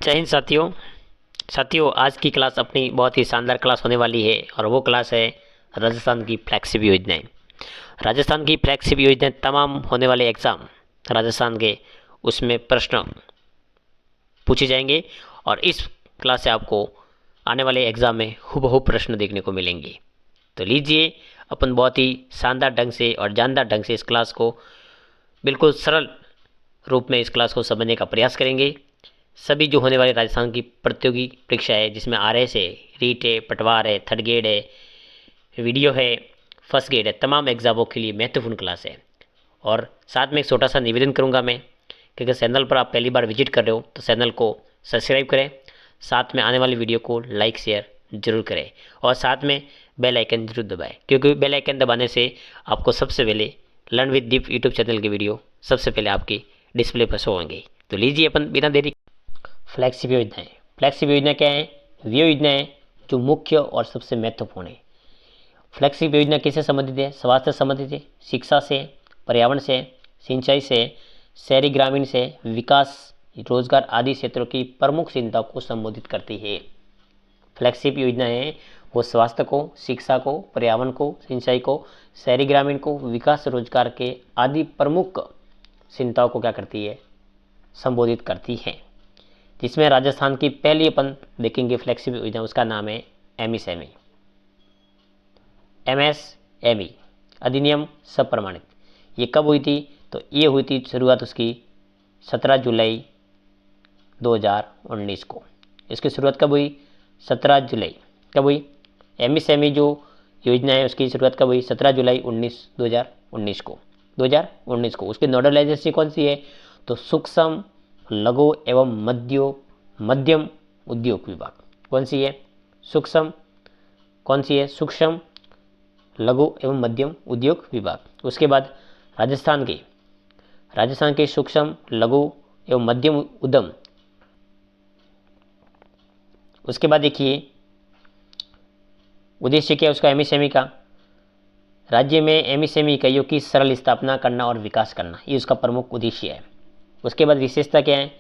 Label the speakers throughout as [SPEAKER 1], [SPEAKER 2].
[SPEAKER 1] जय हिंद साथियों आज की क्लास अपनी बहुत ही शानदार क्लास होने वाली है और वो क्लास है राजस्थान की फ्लैगशिप योजनाएं। राजस्थान की फ्लैगशिप योजनाएं तमाम होने वाले एग्ज़ाम राजस्थान के उसमें प्रश्न पूछे जाएंगे और इस क्लास से आपको आने वाले एग्ज़ाम में हूबहू प्रश्न देखने को मिलेंगे। तो लीजिए अपन बहुत ही शानदार ढंग से और जानदार ढंग से इस क्लास को बिल्कुल सरल रूप में इस क्लास को समझने का प्रयास करेंगे। सभी जो होने वाले राजस्थान की प्रतियोगी परीक्षा है जिसमें RS है, रीट है, पटवार है, थर्ड ग्रेड है, वीडियो है, फर्स्ट ग्रेड है, तमाम एग्जामों के लिए महत्वपूर्ण क्लास है। और साथ में एक छोटा सा निवेदन करूंगा मैं कि अगर चैनल पर आप पहली बार विजिट कर रहे हो तो चैनल को सब्सक्राइब करें, साथ में आने वाली वीडियो को लाइक शेयर जरूर करें और साथ में बेल आइकन जरूर दबाएं, क्योंकि बेल आइकन दबाने से आपको सबसे पहले learn with Deep YouTube channel की वीडियो सबसे पहले आपकी डिस्प्ले पर शो होंगे। तो लीजिए अपन बिना देरी फ्लैगशिप योजनाएं। फ्लैगशिप योजना क्या है? वे योजनाएं जो मुख्य और सबसे महत्वपूर्ण है। फ्लैगशिप योजना किससे संबंधित है? स्वास्थ्य से संबंधित है, शिक्षा से, पर्यावरण से, सिंचाई से, शहरी ग्रामीण से, विकास, रोजगार आदि क्षेत्रों की प्रमुख चिंताओं को संबोधित करती है। फ्लैगशिप योजनाएं वो स्वास्थ्य को, शिक्षा को, पर्यावरण को, सिंचाई को, शहरी ग्रामीण को, विकास, रोजगार के आदि प्रमुख चिंताओं को क्या करती है? संबोधित करती है। जिसमें राजस्थान की पहली अपन देखेंगे फ्लैगशिप योजना, उसका नाम है MSME। MSME अधिनियम सब प्रमाणित। ये कब हुई थी? तो ये हुई थी शुरुआत उसकी 17 जुलाई 2019 को। इसकी शुरुआत कब हुई? 17 जुलाई कब हुई? MSME जो योजना है उसकी शुरुआत कब हुई? 17 जुलाई 2019 को। 2019 को। उसकी नोडल एजेंसी कौन सी है? तो सूक्ष्म लघु एवं मध्यम उद्योग विभाग। कौन सी है? सूक्ष्म लघु एवं मध्यम उद्योग विभाग। उसके बाद राजस्थान के सूक्ष्म लघु एवं मध्यम उद्यम। उसके बाद देखिए उद्देश्य क्या है उसका MSME का? राज्य में MSME इकाइयों की सरल स्थापना करना और विकास करना, ये उसका प्रमुख उद्देश्य है। उसके बाद विशेषता क्या है?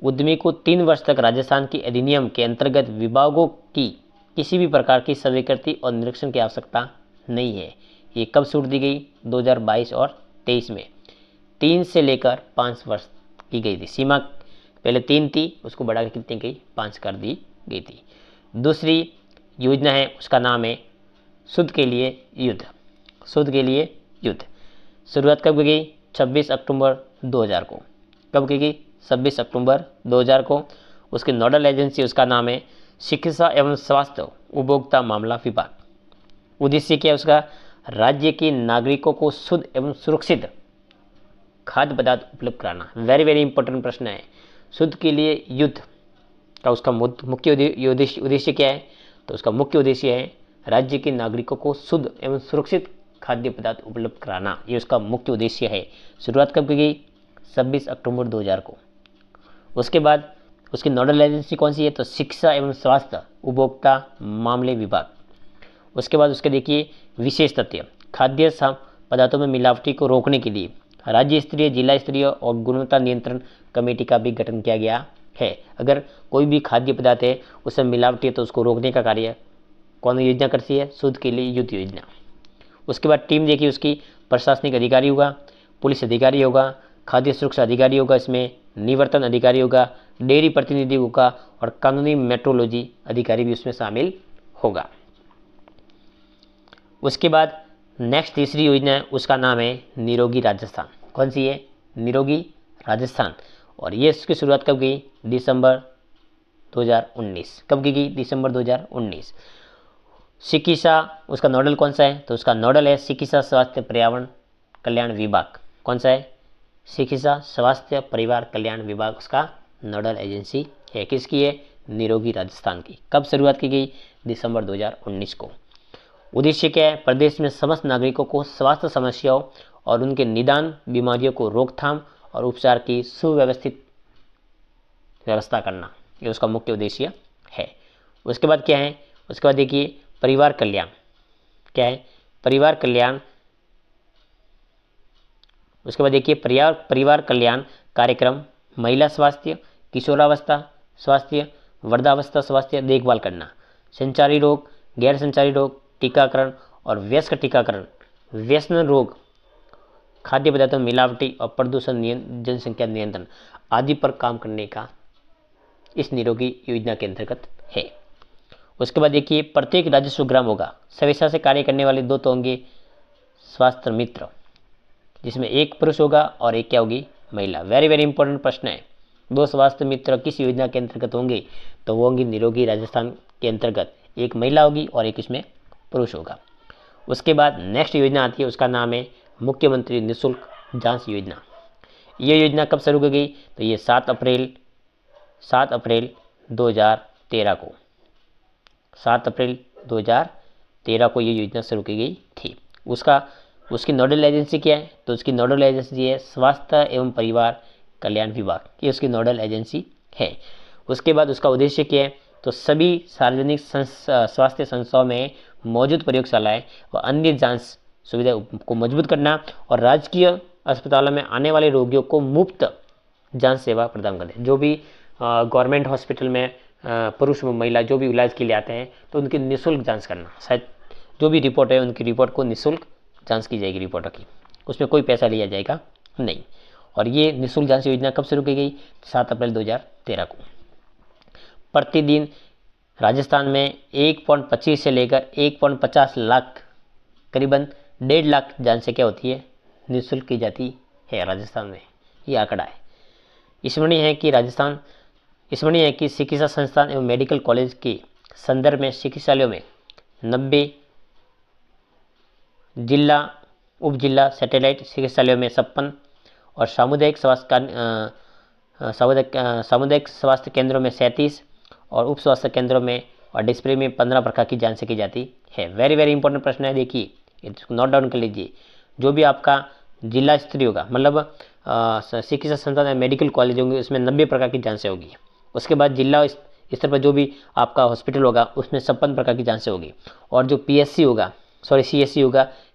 [SPEAKER 1] उद्यमी को 3 वर्ष तक राजस्थान की अधिनियम के अंतर्गत विभागों की किसी भी प्रकार की स्वीकृति और निरीक्षण की आवश्यकता नहीं है। ये कब छूट दी गई? 2022 और 23 में 3 से लेकर 5 वर्ष की गई थी सीमा। पहले 3 थी, उसको बढ़ाकर कितनी गई? 5 कर दी गई थी। दूसरी योजना है उसका नाम है शुद्ध के लिए युद्ध। शुरुआत कब की गई? 26 अक्टूबर 2000 को। कब की गई? 26 अक्टूबर 2000 को। उसकी नोडल एजेंसी उसका नाम है चिकित्सा एवं स्वास्थ्य उपभोक्ता मामला विभाग। उद्देश्य क्या है उसका? राज्य के नागरिकों को शुद्ध एवं सुरक्षित खाद्य पदार्थ उपलब्ध कराना। वेरी वेरी इंपॉर्टेंट प्रश्न है। शुद्ध के लिए युद्ध का उसका मुख्य उद्देश्य क्या है? तो उसका मुख्य उद्देश्य है राज्य के नागरिकों को शुद्ध एवं सुरक्षित खाद्य पदार्थ उपलब्ध कराना, ये उसका मुख्य उद्देश्य है। शुरुआत कब की गई? 26 अक्टूबर 2000 को। उसके बाद उसकी नोडल एजेंसी कौन सी है? तो शिक्षा एवं स्वास्थ्य उपभोक्ता मामले विभाग। उसके बाद उसके देखिए विशेष तथ्य, खाद्य पदार्थों में मिलावटी को रोकने के लिए राज्य स्तरीय, जिला स्तरीय और गुणवत्ता नियंत्रण कमेटी का भी गठन किया गया है। अगर कोई भी खाद्य पदार्थ है उसमें मिलावटी है तो उसको रोकने का कार्य कौन योजना करती है? शुद्ध के लिए युद्ध योजना। उसके बाद टीम देखिए उसकी प्रशासनिक अधिकारी होगा, पुलिस अधिकारी होगा, खाद्य सुरक्षा अधिकारी होगा, इसमें निवर्तन अधिकारी होगा, डेयरी प्रतिनिधि होगा और कानूनी मेट्रोलॉजी अधिकारी भी उसमें शामिल होगा। उसके बाद नेक्स्ट तीसरी योजना है उसका नाम है निरोगी राजस्थान। कौन सी है? निरोगी राजस्थान। और ये इसकी शुरुआत कब गई? दिसंबर 2019। कब की गई? दिसंबर 2019। चिकित्सा उसका नोडल कौन सा है? तो उसका नोडल है चिकित्सा स्वास्थ्य पर्यावरण कल्याण विभाग। कौन सा है? चिकित्सा स्वास्थ्य परिवार कल्याण विभाग उसका नोडल एजेंसी है। किसकी है? निरोगी राजस्थान की। कब शुरुआत की गई? दिसंबर 2019 को। उद्देश्य क्या है? प्रदेश में समस्त नागरिकों को स्वास्थ्य समस्याओं और उनके निदान, बीमारियों को रोकथाम और उपचार की सुव्यवस्थित व्यवस्था करना, ये उसका मुख्य उद्देश्य है। उसके बाद क्या है? उसके बाद देखिए परिवार कल्याण। क्या है? परिवार कल्याण। उसके बाद देखिए परिवार कल्याण कार्यक्रम, महिला स्वास्थ्य, किशोरावस्था, स्वास्थ्य, वृद्धावस्था स्वास्थ्य देखभाल करना, संचारी रोग, गैर संचारी रोग, टीकाकरण और वयस्क टीकाकरण, व्यसन रोग, खाद्य पदार्थों में मिलावटी और प्रदूषण जनसंख्या नियंत्रण आदि पर काम करने का इस निरोगी योजना के अंतर्गत है। उसके बाद देखिए, प्रत्येक राजस्व ग्राम होगा स्वेच्छा से कार्य करने वाले 2 तो होंगे स्वास्थ्य मित्र, जिसमें एक पुरुष होगा और एक क्या होगी, महिला। वेरी वेरी इंपॉर्टेंट प्रश्न है। 2 स्वास्थ्य मित्र किस योजना के अंतर्गत होंगे, तो वो होंगी निरोगी राजस्थान के अंतर्गत, एक महिला होगी और एक इसमें पुरुष होगा। उसके बाद नेक्स्ट योजना आती है, उसका नाम है मुख्यमंत्री निःशुल्क जांच योजना। ये योजना कब शुरू की गई, तो ये 7 अप्रैल 2013 को 7 अप्रैल 2013 को ये योजना शुरू की गई थी। उसकी नोडल एजेंसी क्या है, तो उसकी नोडल एजेंसी है स्वास्थ्य एवं परिवार कल्याण विभाग, ये उसकी नोडल एजेंसी है। उसके बाद उसका उद्देश्य क्या है, तो सभी सार्वजनिक स्वास्थ्य संस्थाओं में मौजूद प्रयोगशालाएं व अन्य जांच सुविधा को मजबूत करना और राजकीय अस्पतालों में आने वाले रोगियों को मुफ्त जांच सेवा प्रदान करना। जो भी गवर्नमेंट हॉस्पिटल में पुरुष व महिला जो भी इलाज के लिए आते हैं, तो उनकी निःशुल्क जांच करना। शायद जो भी रिपोर्ट है उनकी रिपोर्ट को निःशुल्क जांच की जाएगी, रिपोर्टों की, उसमें कोई पैसा लिया जाएगा नहीं। और ये निःशुल्क जांच योजना कब शुरू की गई, 7 अप्रैल 2013 को। प्रतिदिन राजस्थान में 1.25 से लेकर 1.50 लाख, करीबन 1.5 लाख जांचें क्या होती है, निःशुल्क की जाती है राजस्थान में, ये आंकड़ा है। स्मरणीय है कि चिकित्सा संस्थान एवं मेडिकल कॉलेज के संदर्भ में चिकित्सालयों में 90, जिला उप जिला सैटेलाइट चिकित्सालयों में 56 और सामुदायिक स्वास्थ्य केंद्रों में 37 और उप स्वास्थ्य केंद्रों में और डिस्प्ले में 15 प्रकार की जांचें की जाती है। वेरी वेरी इंपॉर्टेंट प्रश्न है, देखिए इसको नोट डाउन कर लीजिए। जो भी आपका जिला स्तरीय होगा, मतलब चिकित्सा संस्थान मेडिकल कॉलेज होंगे, उसमें 90 प्रकार की जांचें होगी। उसके बाद जिला स्तर पर जो भी आपका हॉस्पिटल होगा, उसमें 56 प्रकार की जांचें होगी। और जो CSC होगा,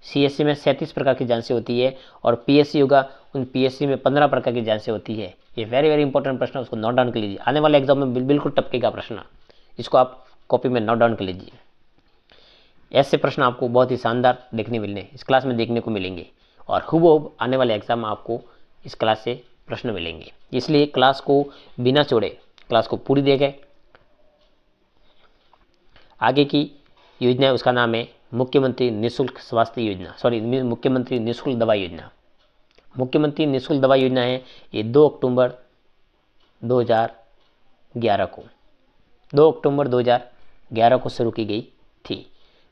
[SPEAKER 1] CSC में 37 प्रकार की जांचें होती है और PSC होगा, उन PSC में 15 प्रकार की जांचें होती है। ये वेरी वेरी इंपॉर्टेंट प्रश्न है, उसको नोट डाउन कर लीजिए। आने वाले एग्जाम में बिल्कुल टपकेगा प्रश्न, इसको आप कॉपी में नोट डाउन कर लीजिए। ऐसे प्रश्न आपको बहुत ही शानदार इस क्लास में देखने को मिलेंगे और हूबहू आने वाले एग्जाम में आपको इस क्लास से प्रश्न मिलेंगे। इसलिए क्लास को बिना छोड़े क्लास को पूरी देखें। आगे की योजना है, उसका नाम है मुख्यमंत्री निःशुल्क स्वास्थ्य योजना, मुख्यमंत्री निःशुल्क दवा योजना। मुख्यमंत्री निःशुल्क दवा योजना है, ये 2 अक्टूबर 2011 को शुरू की गई थी।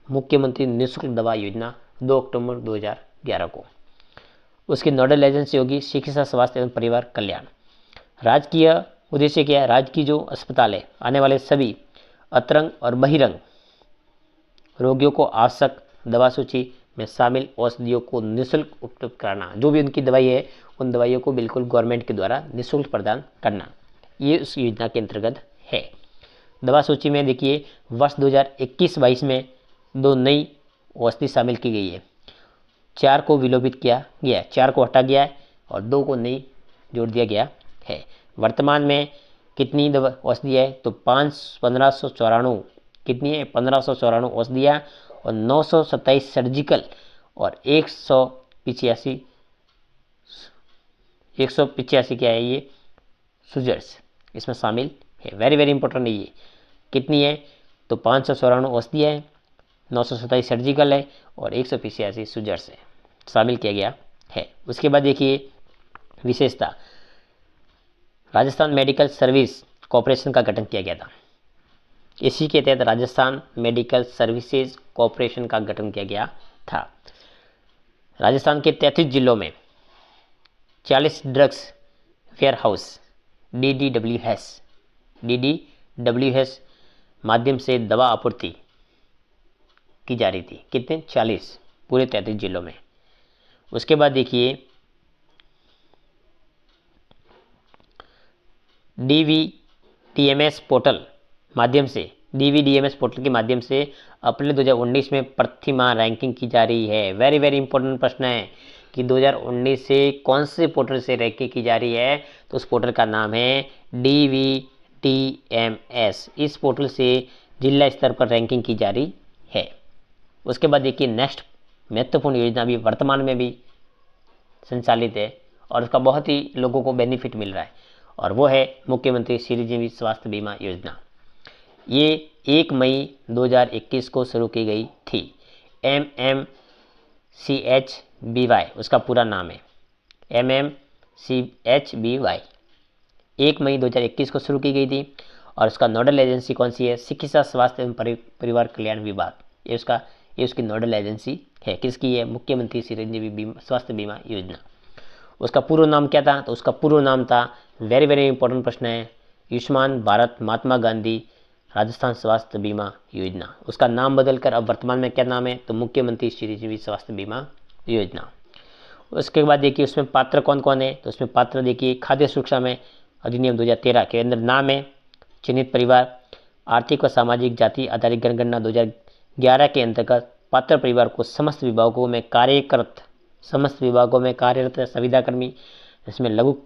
[SPEAKER 1] मुख्यमंत्री निःशुल्क दवा योजना 2 अक्टूबर 2011 को। उसकी नोडल एजेंसी होगी चिकित्सा स्वास्थ्य एवं परिवार कल्याण। राजकीय उद्देश्य क्या है, राज्य की जो अस्पताल है, आने वाले सभी अतरंग और बहिरंग रोगियों को आवश्यक दवा सूची में शामिल औषधियों को निःशुल्क उपलब्ध कराना। जो भी उनकी दवाई है, उन दवाइयों को बिल्कुल गवर्नमेंट के द्वारा निःशुल्क प्रदान करना, ये उस योजना के अंतर्गत है। दवा सूची में देखिए वर्ष 2021-22 में 2 नई औषधि शामिल की गई है। 4 को विलोपित किया गया है, 4 को हटा गया है और 2 को नई जोड़ दिया गया है। वर्तमान में कितनी औषधि है, तो 1594 कितनी है, 1594 औषधियाँ और 927 सर्जिकल और 185 क्या है, ये सुजर्स इसमें शामिल है। वेरी वेरी इंपॉर्टेंट है ये। कितनी है, तो 594 औषधियाँ है, 927 सर्जिकल है और 185 सुजर्स है, शामिल किया गया है। उसके बाद देखिए विशेषता, राजस्थान मेडिकल सर्विस कॉरपोरेशन का गठन किया गया था। इसी के तहत राजस्थान मेडिकल सर्विसेज कॉरपोरेशन का गठन किया गया था। राजस्थान के 33 जिलों में 40 ड्रग्स वेयर हाउस DDWS माध्यम से दवा आपूर्ति की जा रही थी। कितने, 40, पूरे 33 जिलों में। उसके बाद देखिए DVDMS पोर्टल के माध्यम से अप्रैल 2019 में प्रतिमा रैंकिंग की जा रही है। वेरी वेरी इंपॉर्टेंट प्रश्न है कि 2019 से कौन से पोर्टल से रैंकिंग की जा रही है, तो उस पोर्टल का नाम है DVDMS TMS, इस पोर्टल से जिला स्तर पर रैंकिंग की जा रही है। उसके बाद देखिए नेक्स्ट महत्वपूर्ण योजना भी वर्तमान में भी संचालित है और उसका बहुत ही लोगों को बेनिफिट मिल रहा है, और वो है मुख्यमंत्री चिरंजीवी स्वास्थ्य बीमा योजना। ये 1 मई 2021 को शुरू की गई थी। MMCHBY उसका पूरा नाम है, MMCHBY 1 मई 2021 को शुरू की गई थी, और उसका नोडल एजेंसी कौन सी है? चिकित्सा स्वास्थ्य एवं परिवार कल्याण विभाग, ये उसकी नोडल एजेंसी है। किसकी है? मुख्यमंत्री चिरंजीवी स्वास्थ्य बीमा योजना। उसका पूर्व नाम क्या था? तो उसका पूर्व नाम था, वेरी वेरी इंपॉर्टेंट प्रश्न है, आयुष्मान भारत महात्मा गांधी राजस्थान स्वास्थ्य बीमा योजना। उसका नाम बदलकर अब वर्तमान में क्या नाम है? तो मुख्यमंत्री चिरंजीवी स्वास्थ्य बीमा योजना। उसके बाद देखिए उसमें पात्र कौन कौन है? तो उसमें पात्र देखिए खाद्य सुरक्षा में अधिनियम 2013 के अंदर नाम है चिन्हित परिवार, आर्थिक व सामाजिक जाति आधारित जनगणना 2011 के अंतर्गत पात्र परिवार को समस्त विभागों में कार्यरत संविदाकर्मी, इसमें लघु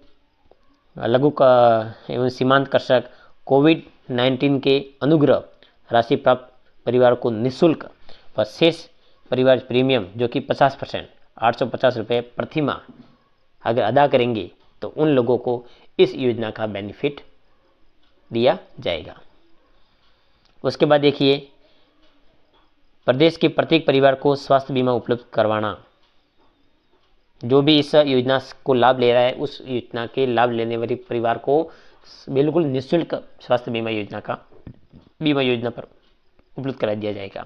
[SPEAKER 1] एवं सीमांत कृषक, कोविड-19 के अनुग्रह राशि प्राप्त परिवार को निःशुल्क व शेष परिवार प्रीमियम जो कि 50% 850 रुपये प्रति माह अगर अदा करेंगे तो उन लोगों को इस योजना का बेनिफिट दिया जाएगा। उसके बाद देखिए प्रदेश के प्रत्येक परिवार को स्वास्थ्य बीमा उपलब्ध करवाना। जो भी इस योजना को लाभ ले रहा है उस योजना के लाभ लेने वाले परिवार को बिल्कुल निःशुल्क स्वास्थ्य बीमा योजना पर उपलब्ध करा दिया जाएगा।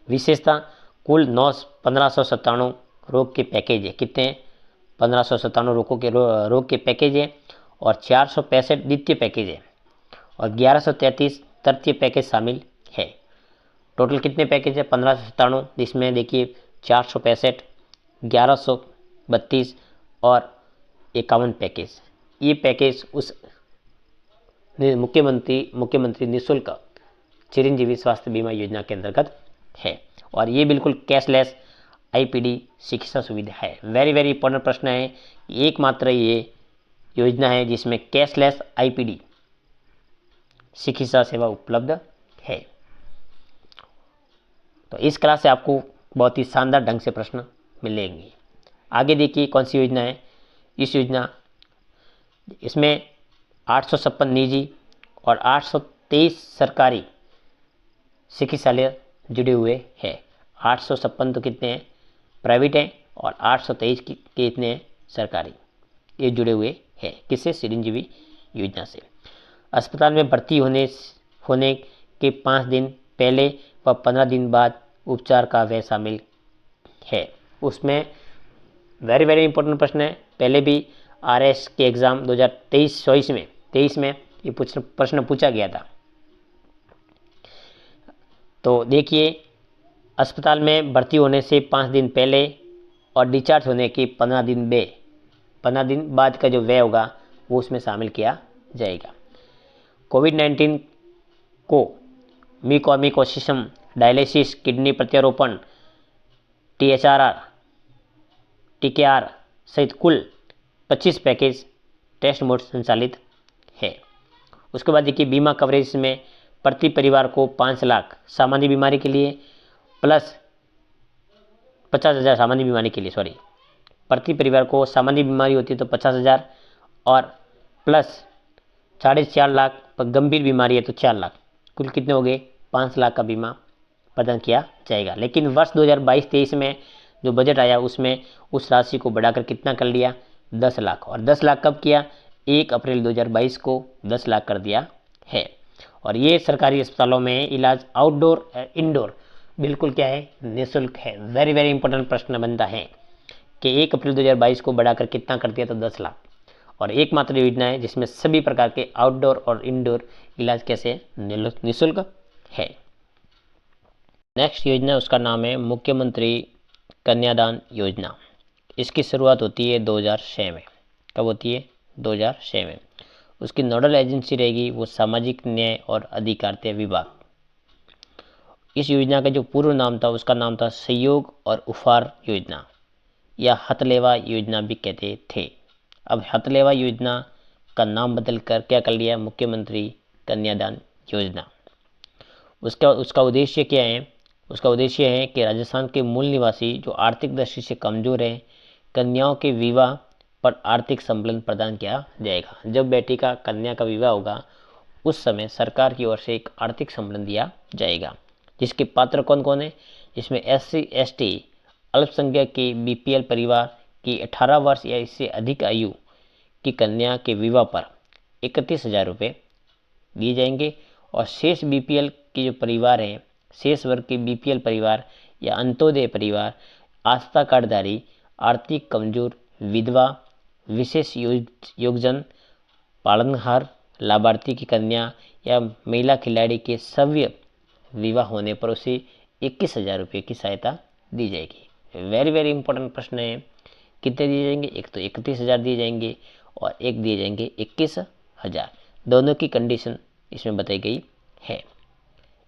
[SPEAKER 1] विशेषता कुल 1597 रोग के पैकेज है। कितने? 1597 रोग के पैकेज है, और 465 द्वितीय पैकेज है, और 1133 तृतीय पैकेज शामिल है। टोटल कितने पैकेज है? 1597, जिसमें देखिए 465, 1132 और 51 पैकेज। ये पैकेज उस मुख्यमंत्री निःशुल्क चिरंजीवी स्वास्थ्य बीमा योजना के अंतर्गत है, और ये बिल्कुल कैशलेस IPD चिकित्सा सुविधा है। वेरी वेरी इंपॉर्टेंट प्रश्न है, एकमात्र ये योजना है जिसमें कैशलेस IPD चिकित्सा सेवा उपलब्ध है। तो इस क्लास से आपको बहुत ही शानदार ढंग से प्रश्न मिलेंगे। आगे देखिए कौन सी योजना है। इसमें 856 निजी और 823 सरकारी चिकित्सालय जुड़े हुए हैं। 856 तो कितने हैं? प्राइवेट हैं, और 823 कितने हैं? सरकारी। ये जुड़े हुए हैं किससे? चिरंजीवी योजना से। अस्पताल में भर्ती होने के 5 दिन पहले व 15 दिन बाद उपचार का व्यय शामिल है। उसमें वेरी वेरी इंपॉर्टेंट प्रश्न है, पहले भी RS के एग्जाम 2023 में ये प्रश्न पूछा गया था। तो देखिए अस्पताल में भर्ती होने से 5 दिन पहले और डिस्चार्ज होने के 15 दिन बाद का जो व्यय होगा वो उसमें शामिल किया जाएगा। कोविड-19 को म्यूकोरमाइकोसिस, डायलिसिस, किडनी प्रत्यारोपण, TKR सहित कुल 25 पैकेज टेस्ट मोड संचालित है। उसके बाद देखिए बीमा कवरेज में प्रति परिवार को 5 लाख सामान्य बीमारी के लिए प्लस 50,000 सामान्य बीमारी के लिए, प्रति परिवार को सामान्य बीमारी होती है तो 50,000 और प्लस 4.5 लाख गंभीर बीमारी है तो 4 लाख, कुल कितने हो गए? 5 लाख का बीमा प्रदान किया जाएगा। लेकिन वर्ष 2022-23 में जो बजट आया उसमें उस राशि को बढ़ाकर कितना कर लिया? 10 लाख। और 10 लाख कब किया? 1 अप्रैल 2022 को 10 लाख कर दिया है। और ये सरकारी अस्पतालों में इलाज आउटडोर इंडोर बिल्कुल क्या है? निःशुल्क है। वेरी वेरी इंपॉर्टेंट प्रश्न बनता है कि 1 अप्रैल 2022 को बढ़ाकर कितना कर दिया? तो 10 लाख। और एकमात्र योजना है जिसमें सभी प्रकार के आउटडोर और इंडोर इलाज कैसे? निःशुल्क है। नेक्स्ट योजना उसका नाम है मुख्यमंत्री कन्यादान योजना। इसकी शुरुआत होती है 2006 में। कब होती है? 2006 में। उसकी नोडल एजेंसी रहेगी वो सामाजिक न्याय और अधिकारिता विभाग। इस योजना का जो पूर्व नाम था उसका नाम था सहयोग और उपहार योजना या हथलेवा योजना भी कहते थे। अब हथलेवा योजना उसका नाम बदल कर क्या कर लिया, मुख्यमंत्री कन्यादान योजना। उसका उसका उद्देश्य क्या है, उसका उद्देश्य है कि राजस्थान के मूल निवासी जो आर्थिक दृष्टि से कमजोर हैं, कन्याओं के विवाह पर आर्थिक संबलन प्रदान किया जाएगा। जब बेटी का कन्या का विवाह होगा उस समय सरकार की ओर से एक आर्थिक संबलन दिया जाएगा, जिसके पात्र कौन कौन है, इसमें SC ST अल्पसंख्यक के BPL परिवार की 18 वर्ष या इससे अधिक आयु की कन्या के विवाह पर 31,000 रुपये दिए जाएंगे। और शेष BPL के जो परिवार हैं, शेष वर्ग के BPL परिवार या अंत्योदय परिवार, आस्था कार्डधारी, आर्थिक कमजोर, विधवा, विशेष योगजन, पालनहार, लाभार्थी की कन्या या महिला खिलाड़ी के सव्य विवाह होने पर उसे 21,000 रुपये की सहायता दी जाएगी। वेरी वेरी इंपॉर्टेंट प्रश्न है। कितने दिए जाएंगे, एक तो 31,000 दिए जाएंगे और एक दिए जाएंगे 21,000। दोनों की कंडीशन इसमें बताई गई है।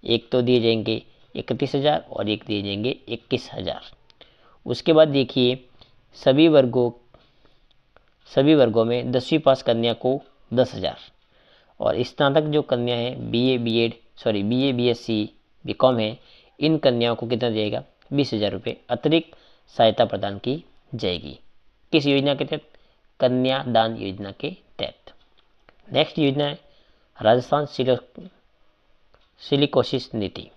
[SPEAKER 1] एक तो दिए जाएंगे 31,000 और एक दिए जाएंगे 21,000। उसके बाद देखिए सभी वर्गों में 10वीं पास कन्या को 10,000 और स्नातक जो कन्या है BA BSc BCom है, इन कन्याओं को कितना जाएगा, 20,000 रुपये अतिरिक्त सहायता प्रदान की जाएगी। किस योजना के तहत, कन्यादान योजना के तहत। नेक्स्ट योजना है राजस्थान सिलिकोसिस नीति।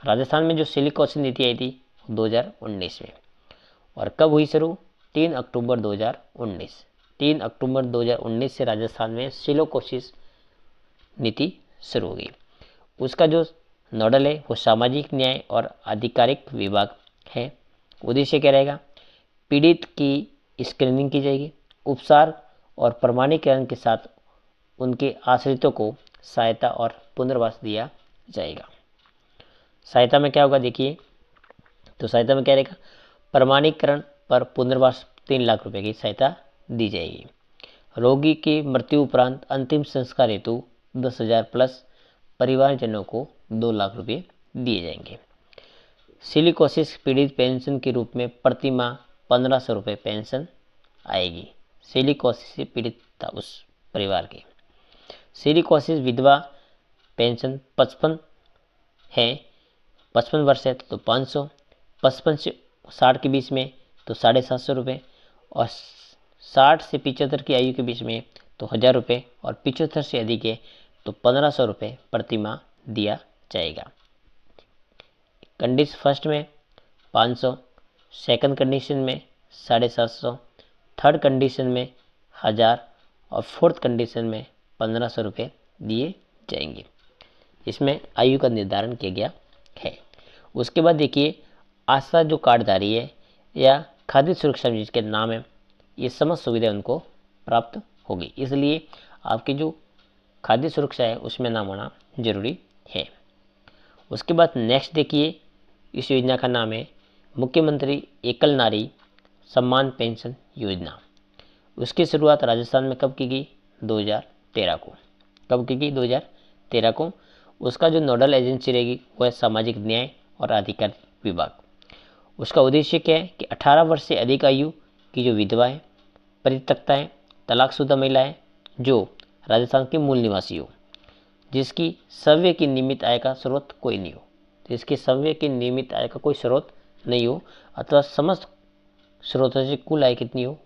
[SPEAKER 1] राजस्थान में जो सिलिकोसिस नीति आई थी 2019 में, और कब हुई शुरू, 3 अक्टूबर 2019। 3 अक्टूबर 2019 से राजस्थान में सिलिकोसिस नीति शुरू हो गई। उसका जो नोडल है वो सामाजिक न्याय और आधिकारिक विभाग है। उद्देश्य क्या रहेगा, पीड़ित की स्क्रीनिंग की जाएगी, उपचार और प्रमाणीकरण के साथ उनके आश्रितों को सहायता और पुनर्वास दिया जाएगा। सहायता में क्या होगा देखिए, तो सहायता में क्या रहेगा, प्रमाणीकरण पर पुनर्वास 3 लाख रुपए की सहायता दी जाएगी। रोगी की मृत्यु उपरांत अंतिम संस्कार हेतु 10,000 प्लस परिवारजनों को 2 लाख रुपये दिए जाएंगे। सिलिकोसिस पीड़ित पेंशन के रूप में प्रति माह 1,500 रुपये पेंशन आएगी। सिलिकोसिस से पीड़ित था उस परिवार की। सिलिकोसिस विधवा पेंशन 55 है, 55 वर्ष है तो 500, 55 से 60 के बीच में तो 750 रुपये, और 60 से 75 की आयु के बीच में तो 1,000 रुपये, और 75 से अधिक है तो 1,500 रुपये प्रति माह दिया जाएगा। कंडीशन फर्स्ट में 500, सेकंड कंडीशन में 750, थर्ड कंडीशन में 1,000 और फोर्थ कंडीशन में 1,500 रुपये दिए जाएंगे। इसमें आयु का निर्धारण किया गया है। उसके बाद देखिए आशा जो कार्डधारी है या खाद्य सुरक्षा जिसके नाम है, ये समस्त सुविधा उनको प्राप्त होगी, इसलिए आपकी जो खाद्य सुरक्षा है उसमें नाम होना जरूरी है। उसके बाद नेक्स्ट देखिए, इस योजना का नाम है मुख्यमंत्री एकल नारी सम्मान पेंशन योजना। उसकी शुरुआत राजस्थान में कब की गई, 2013 को। कब की गई, 2013 को। उसका जो नोडल एजेंसी रहेगी वो है सामाजिक न्याय और आधिकारिक विभाग। उसका उद्देश्य क्या है कि 18 वर्ष से अधिक आयु की जो विधवा है, परित्यक्ता है, तलाकशुदा महिला है, जो राजस्थान के मूल निवासी हो, जिसकी सव्य की नियमित आय का स्रोत कोई नहीं हो, जिसकी सव्य की नियमित आय का कोई स्रोत नहीं हो, अथवा समस्त स्रोतों से कुल आय कितनी हो,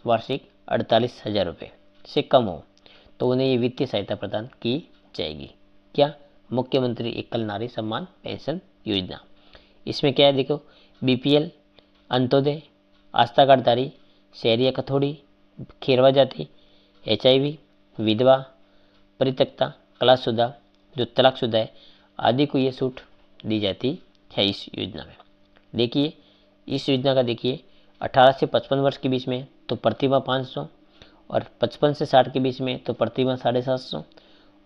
[SPEAKER 1] वार्षिक 48,000 रुपये से कम हो, तो उन्हें ये वित्तीय सहायता प्रदान की जाएगी। क्या, मुख्यमंत्री एकल नारी सम्मान पेंशन योजना। इसमें क्या है देखो, BPL, अंत्योदय, आस्था कार्डधारी, शहरी कथोड़ी, खेरवा जाति, HIV, विधवा, परित्यक्ता, तलाकशुदा, जो तलाकशुदा है आदि को ये छूट दी जाती है इस योजना में। देखिए इस योजना का देखिए 18 से 55 वर्ष के बीच में तो प्रति माह 500, और 55 से 60 के बीच में तो प्रति माह 750,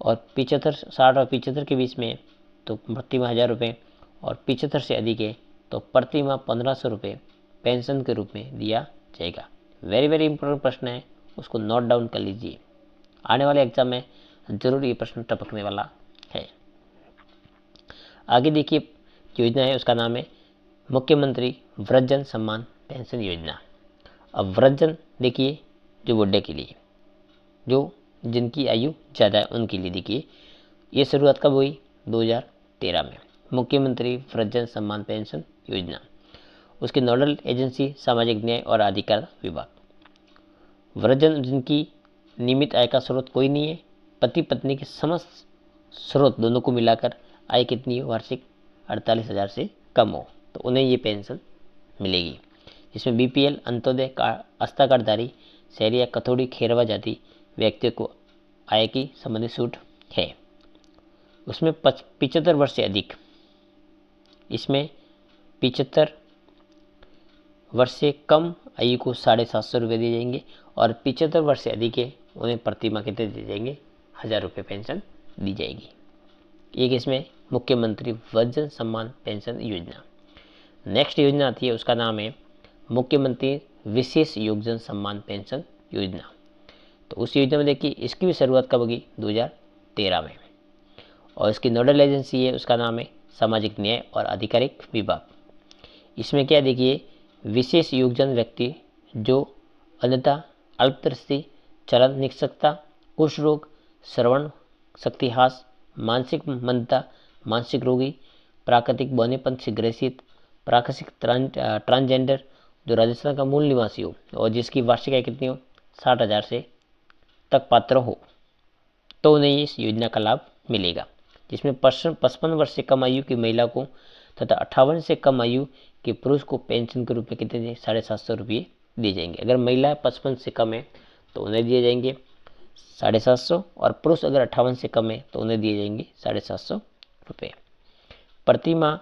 [SPEAKER 1] और 60 और 75 के बीच में तो प्रति माह 1,000 रुपये, और 75 से अधिक है तो प्रति माह 1,500 रुपये पेंशन के रूप में दिया जाएगा। वेरी वेरी इंपॉर्टेंट प्रश्न है, उसको नोट डाउन कर लीजिए, आने वाले एग्जाम में जरूर ये प्रश्न टपकने वाला है। आगे देखिए योजना है, उसका नाम है मुख्यमंत्री वृद्धजन सम्मान पेंशन योजना। अब वृद्धजन देखिए जो बुढ़े के लिए, जो जिनकी आयु ज़्यादा है उनके लिए। देखिए ये शुरुआत कब हुई, 2013 में, मुख्यमंत्री वृद्धजन सम्मान पेंशन योजना। उसकी नोडल एजेंसी सामाजिक न्याय और अधिकारिता विभाग। वृद्धजन जिनकी नियमित आय का स्रोत कोई नहीं है, पति पत्नी के समस्त स्रोत दोनों को मिलाकर आय कितनी हो, वार्षिक 48,000 से कम हो, तो उन्हें ये पेंशन मिलेगी। जिसमें बीपीएल, अंत्योदय, आस्था कार्डधारी, शहरी या कथोड़ी खेरवा जाति व्यक्तियों को आय की संबंधित छूट है। उसमें 75 वर्ष से अधिक, इसमें 75 वर्ष से कम आयु को 750 रुपये दिए जाएंगे और 75 वर्ष से अधिक है उन्हें प्रति माह कितने दिए जाएंगे, 1000 रुपये पेंशन दी जाएगी। एक इसमें मुख्यमंत्री वृद्धजन सम्मान पेंशन योजना। नेक्स्ट योजना आती है, उसका नाम है मुख्यमंत्री विशेष योगदान सम्मान पेंशन योजना। तो उस योजना में देखिए इसकी भी शुरुआत कब होगी, 2013 में, और इसकी नोडल एजेंसी है, उसका नाम है सामाजिक न्याय और आधिकारिक विभाग। इसमें क्या देखिए, विशेष योगदान व्यक्ति जो अन्यथा अल्पदृष्टि, चलन निकटता, कुष्ठ रोग, श्रवण शक्ति ह्रास, मानसिक मंदता, मानसिक रोगी, प्राकृतिक बौनेपन से ग्रसित, प्राकृतिक ट्रांसजेंडर जो राजस्थान का मूल निवासी हो और जिसकी वार्षिक आय कितनी हो, 60,000 से तक पात्र हो, तो उन्हें इस योजना का लाभ मिलेगा। जिसमें 55 वर्ष से कम आयु की महिला को तथा 58 से कम आयु के पुरुष को पेंशन के रूप में कितने 750 रुपये दिए जाएंगे। अगर महिला 55 से कम है तो उन्हें दिए जाएंगे 750, और पुरुष अगर 58 से कम है तो उन्हें दिए जाएंगे 750 रुपये प्रति माह।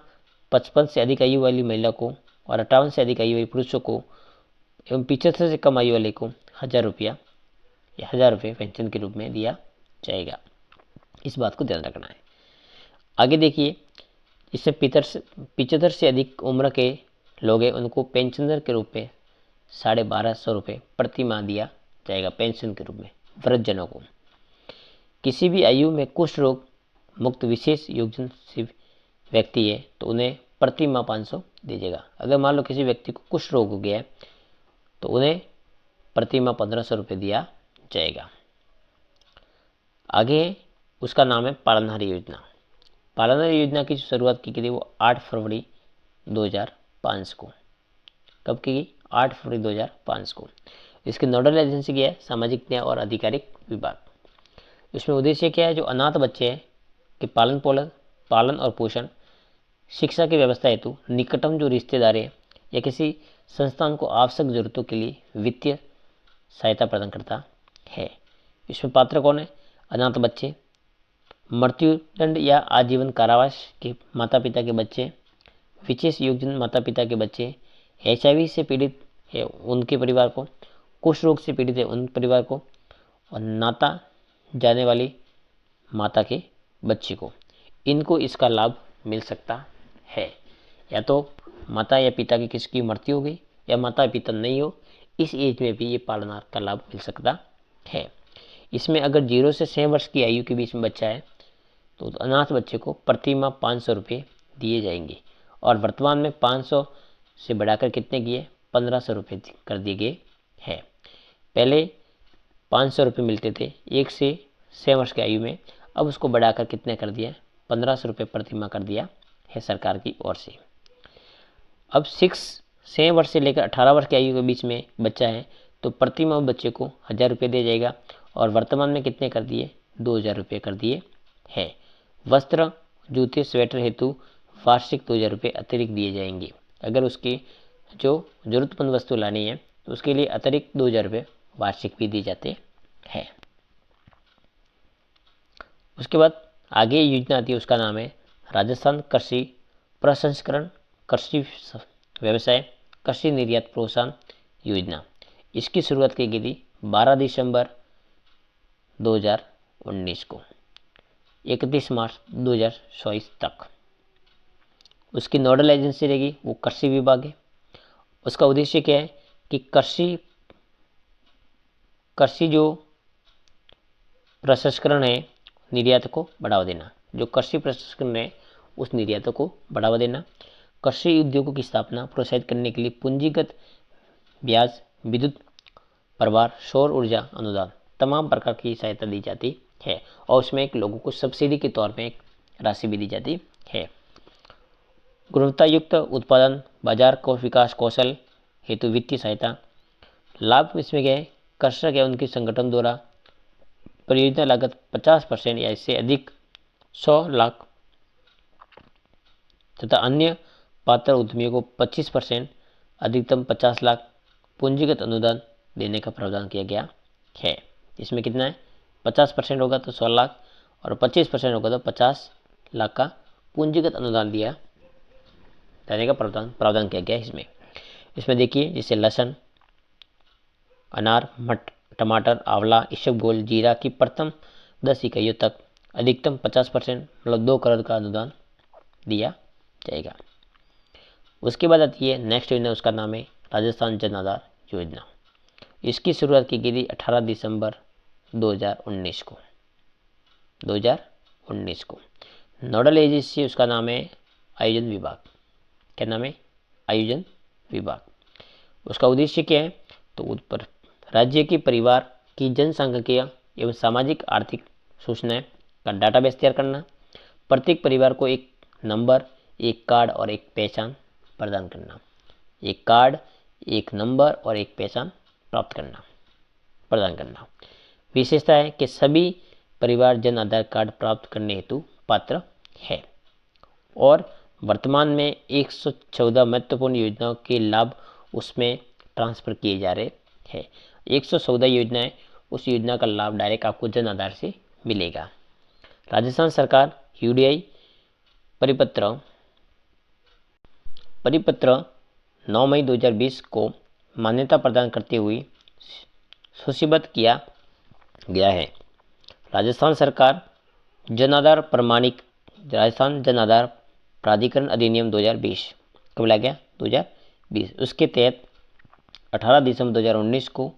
[SPEAKER 1] 55 से अधिक आयु वाली महिला को और 58 से अधिक आयु वाले पुरुषों को एवं 75 से कम आयु वाले को 1000 रुपया या 1000 रुपये पेंशन के रूप में दिया जाएगा। इस बात को ध्यान रखना है। आगे देखिए, इसमें 75 से अधिक उम्र के लोग हैं उनको पेंशनर के रूप में 1250 रुपये प्रति माह दिया जाएगा पेंशन के रूप में। वृद्धजनों को किसी भी आयु में कुष्ठ रोग मुक्त विशेष योगदान व्यक्ति है तो उन्हें प्रति माह 500 दिया जाएगा। अगर मान लो किसी व्यक्ति को कुष्ठ रोग हो गया है तो उन्हें प्रति माह 1500 रुपये दिया जाएगा। आगे उसका नाम है पालनहारी योजना। पालनहारी योजना की शुरुआत की गई वो 8 फरवरी 2005 को। कब की गई, 8 फरवरी 2005 को। इसकी नोडल एजेंसी क्या है, सामाजिक न्याय और आधिकारिक विभाग। इसमें उद्देश्य क्या है, जो अनाथ बच्चे हैं कि पालन और पोषण, शिक्षा की व्यवस्था हेतु निकटतम जो रिश्तेदार है या किसी संस्थान को आवश्यक जरूरतों के लिए वित्तीय सहायता प्रदान करता है। इसमें पात्र कौन है, अनाथ बच्चे, मृत्युदंड या आजीवन कारावास के माता पिता के बच्चे, विशेष योगदान माता पिता के बच्चे, HIV से पीड़ित है उनके परिवार को, कुष्ठ रोग से पीड़ित है उन परिवार को, और नाता जाने वाली माता के बच्चे को, इनको इसका लाभ मिल सकता है। या तो माता या पिता की किसी की मृत्यु हो गई या माता पिता नहीं हो, इस एज में भी ये पालनहार का लाभ मिल सकता है। इसमें अगर 0 से 6 वर्ष की आयु के बीच में बच्चा है तो अनाथ बच्चे को प्रति माह 500 रुपये दिए जाएंगे, और वर्तमान में 500 से बढ़ाकर कितने किए, 1500 रुपये कर दिए गए हैं। पहले 500 रुपये मिलते थे 1 से 6 वर्ष की आयु में, अब उसको बढ़ाकर कितने कर दिया, 1500 रुपये प्रति माह कर दिया है सरकार की ओर से। अब 6 वर्ष से लेकर 18 वर्ष की आयु के बीच में बच्चा है तो प्रति माह बच्चे को 1000 रुपये दिया जाएगा, और वर्तमान में कितने कर दिए, 2000 रुपये कर दिए हैं। वस्त्र, जूते, स्वेटर हेतु वार्षिक 2000 रुपये अतिरिक्त दिए जाएंगे। अगर उसकी जो जरूरतमंद वस्तु लानी है तो उसके लिए अतिरिक्त 2000 रुपये वार्षिक भी दिए जाते हैं। उसके बाद आगे योजना आती है, उसका नाम है राजस्थान कृषि प्रसंस्करण, कृषि व्यवसाय, कृषि निर्यात प्रोत्साहन योजना। इसकी शुरुआत की गई थी 12 दिसंबर 2019 को, 31 मार्च 2024 तक। उसकी नोडल एजेंसी रहेगी वो कृषि विभाग है। उसका उद्देश्य क्या है कि कृषि जो प्रसंस्करण है, निर्यात को बढ़ावा देना, जो कृषि प्रसंस्करण है उस निर्यात को बढ़ावा देना, कृषि उद्योगों की स्थापना प्रोत्साहित करने के लिए पूंजीगत ब्याज, विद्युत प्रभार, सौर ऊर्जा अनुदान तमाम प्रकार की सहायता दी जाती है और उसमें एक लोगों को सब्सिडी के तौर पे एक राशि भी दी जाती है। गुणवत्ता युक्त उत्पादन, बाजार को विकास कौशल हेतु वित्तीय सहायता। लाभ इसमें क्या है, कृषक या उनके संगठन द्वारा परियोजना लागत 50% या इससे अधिक 100 लाख तथा अन्य पात्र उद्यमियों को 25% अधिकतम 50 लाख पूंजीगत अनुदान देने का प्रावधान किया गया है। इसमें कितना है, 50% होगा तो 100 लाख और 25% होगा तो 50 लाख का पूंजीगत अनुदान दिया देने का प्रावधान किया गया है। इसमें देखिए जैसे लहसुन, अनार, टमाटर, आंवला, इसबगोल, जीरा की प्रथम 10 इकाइयों तक अधिकतम 50% मतलब 2 करोड़ का अनुदान दिया जाएगा। उसके बाद आती है नेक्स्ट योजना, उसका नाम है राजस्थान जन आधार योजना। इसकी शुरुआत की गई थी 18 दिसंबर 2019 को। नोडल एजेंसी उसका नाम है आयोजन विभाग। क्या नाम है, आयोजन विभाग। उसका उद्देश्य क्या है, तो ऊपर राज्य के परिवार की जनसांख्यिकीय एवं सामाजिक आर्थिक सूचनाएं का डाटाबेस तैयार करना, प्रत्येक परिवार को एक नंबर, एक कार्ड और एक पहचान प्रदान करना। एक कार्ड, एक नंबर और एक पहचान प्रदान करना। विशेषता है कि सभी परिवार जन आधार कार्ड प्राप्त करने हेतु पात्र है और वर्तमान में 114 महत्वपूर्ण योजनाओं के लाभ उसमें ट्रांसफर किए जा रहे हैं। 114 योजनाएं, उस योजना का लाभ डायरेक्ट आपको जन आधार से मिलेगा। राजस्थान सरकार यूडीआई परिपत्र 9 मई 2020 को मान्यता प्रदान करते हुए सूचीबद्ध किया गया है। राजस्थान जन आधार प्राधिकरण अधिनियम 2020 कब लाया गया, 2020। उसके तहत 18 दिसंबर 2019 को